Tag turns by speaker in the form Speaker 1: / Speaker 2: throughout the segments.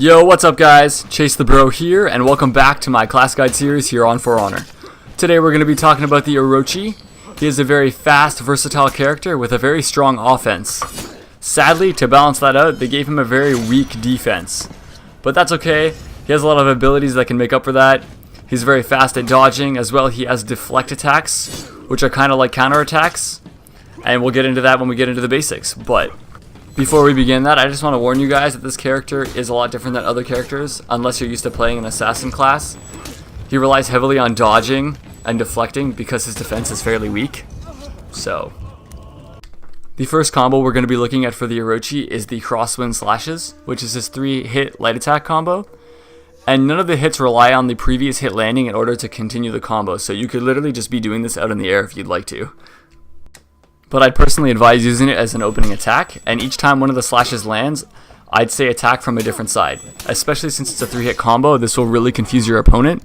Speaker 1: Yo, what's up guys? ChaseTheBro here, and welcome back to my class guide series here on For Honor. Today we're going to be talking about the Orochi. He is a very fast, versatile character with a very strong offense. Sadly, to balance that out, they gave him a very weak defense. But that's okay, he has a lot of abilities that can make up for that. He's very fast at dodging, as well he has deflect attacks, which are kind of like counterattacks. And we'll get into that when we get into the basics, but before we begin that, I just want to warn you guys that this character is a lot different than other characters, unless you're used to playing an assassin class. He relies heavily on dodging and deflecting because his defense is fairly weak. So, the first combo we're going to be looking at for the Orochi is the Crosswind Slashes, which is his 3-hit light attack combo. And none of the hits rely on the previous hit landing in order to continue the combo, so you could literally just be doing this out in the air if you'd like to. But I'd personally advise using it as an opening attack, and each time one of the slashes lands, I'd say attack from a different side. Especially since it's a 3-hit combo, this will really confuse your opponent.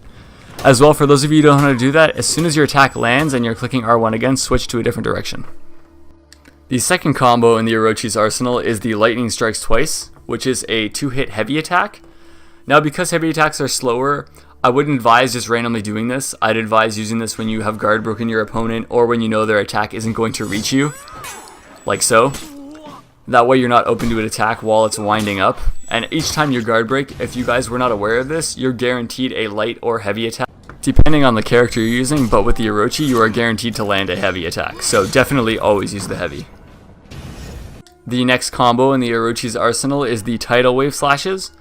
Speaker 1: As well, for those of you who don't know how to do that, as soon as your attack lands and you're clicking R1 again, switch to a different direction. The second combo in the Orochi's arsenal is the Lightning Strikes Twice, which is a 2-hit heavy attack. Now, because heavy attacks are slower, I wouldn't advise just randomly doing this. I'd advise using this when you have guard broken your opponent or when you know their attack isn't going to reach you, like so. That way you're not open to an attack while it's winding up. And each time you guard break, if you guys were not aware of this, you're guaranteed a light or heavy attack, depending on the character you're using, but with the Orochi, you are guaranteed to land a heavy attack. So definitely always use the heavy. The next combo in the Orochi's arsenal is the Tidal Wave Slashes,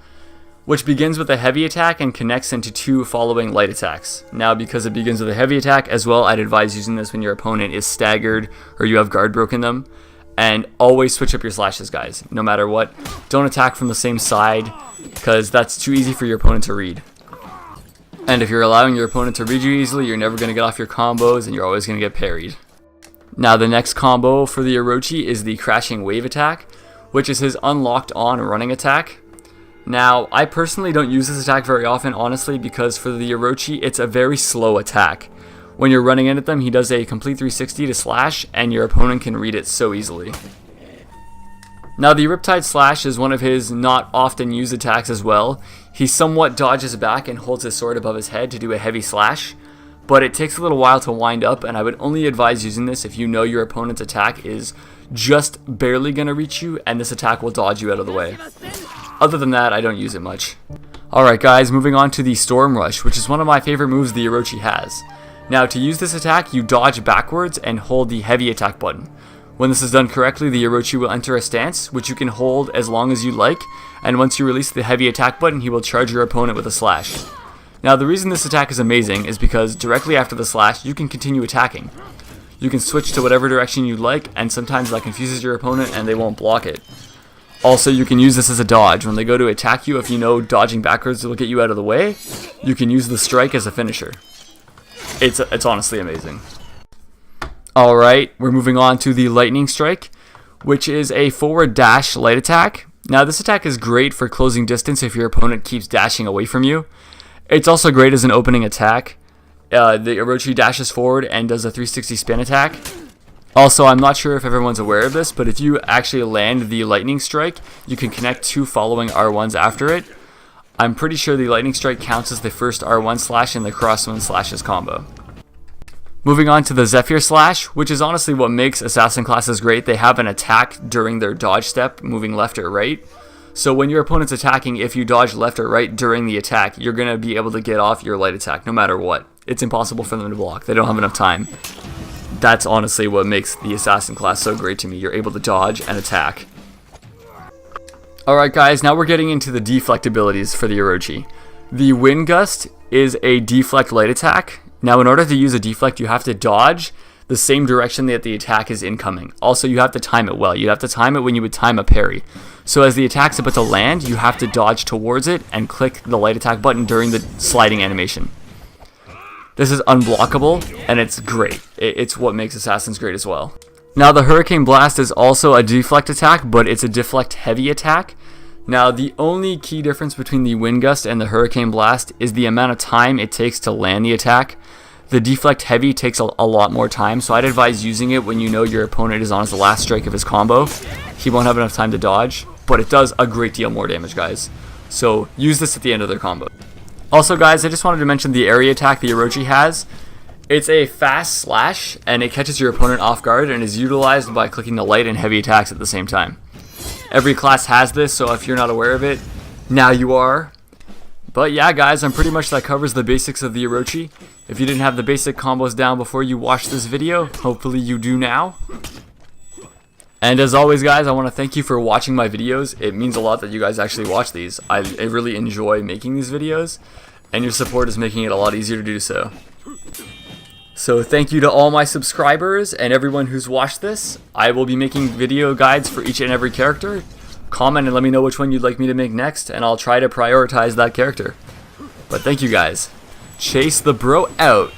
Speaker 1: which begins with a heavy attack and connects into 2 following light attacks. Now, because it begins with a heavy attack as well, I'd advise using this when your opponent is staggered or you have guard broken them. And always switch up your slashes, guys, no matter what. Don't attack from the same side, because that's too easy for your opponent to read. And if you're allowing your opponent to read you easily, you're never going to get off your combos and you're always going to get parried. Now, the next combo for the Orochi is the Crashing Wave attack, which is his unlocked on running attack. Now, I personally don't use this attack very often, honestly, because for the Orochi, it's a very slow attack. When you're running into them, he does a complete 360 to slash, and your opponent can read it so easily. Now, the Riptide Slash is one of his not often used attacks as well. He somewhat dodges back and holds his sword above his head to do a heavy slash, but it takes a little while to wind up, and I would only advise using this if you know your opponent's attack is just barely going to reach you, and this attack will dodge you out of the way. Other than that, I don't use it much. Alright guys, moving on to the Storm Rush, which is one of my favorite moves the Orochi has. Now, to use this attack, you dodge backwards and hold the heavy attack button. When this is done correctly, the Orochi will enter a stance, which you can hold as long as you like, and once you release the heavy attack button, he will charge your opponent with a slash. Now, the reason this attack is amazing is because directly after the slash, you can continue attacking. You can switch to whatever direction you like, and sometimes that confuses your opponent and they won't block it. Also, you can use this as a dodge. When they go to attack you, if you know dodging backwards will get you out of the way, you can use the strike as a finisher. It's honestly amazing. Alright, we're moving on to the Lightning Strike, which is a forward dash light attack. Now, this attack is great for closing distance if your opponent keeps dashing away from you. It's also great as an opening attack. The Orochi dashes forward and does a 360 spin attack. Also, I'm not sure if everyone's aware of this, but if you actually land the Lightning Strike, you can connect 2 following R1s after it. I'm pretty sure the Lightning Strike counts as the first R1 slash in the Crosswind Slashes combo. Moving on to the Zippier Slash, which is honestly what makes assassin classes great. They have an attack during their dodge step, moving left or right. So when your opponent's attacking, if you dodge left or right during the attack, you're going to be able to get off your light attack no matter what. It's impossible for them to block. They don't have enough time. That's honestly what makes the assassin class so great to me. You're able to dodge and attack. Alright guys, now we're getting into the deflect abilities for the Orochi. The Wind Gust is a deflect light attack. Now, in order to use a deflect, you have to dodge the same direction that the attack is incoming. Also, you have to time it well. You have to time it when you would time a parry. So as the attack's about to land, you have to dodge towards it and click the light attack button during the sliding animation. This is unblockable, and it's great. It's what makes assassins great as well. Now, the Hurricane Blast is also a deflect attack, but it's a deflect heavy attack. Now, the only key difference between the Wind Gust and the Hurricane Blast is the amount of time it takes to land the attack. The deflect heavy takes a lot more time, so I'd advise using it when you know your opponent is on his last strike of his combo. He won't have enough time to dodge, but it does a great deal more damage, guys. So use this at the end of their combo. Also guys, I just wanted to mention the area attack the Orochi has. It's a fast slash, and it catches your opponent off guard and is utilized by clicking the light and heavy attacks at the same time. Every class has this, so if you're not aware of it, now you are. But yeah guys, pretty much that covers the basics of the Orochi. If you didn't have the basic combos down before you watched this video, hopefully you do now. And as always guys, I want to thank you for watching my videos. It means a lot that you guys actually watch these. I really enjoy making these videos, and your support is making it a lot easier to do so. So thank you to all my subscribers and everyone who's watched this. I will be making video guides for each and every character. Comment and let me know which one you'd like me to make next, and I'll try to prioritize that character. But thank you guys. ChaseTheBro out.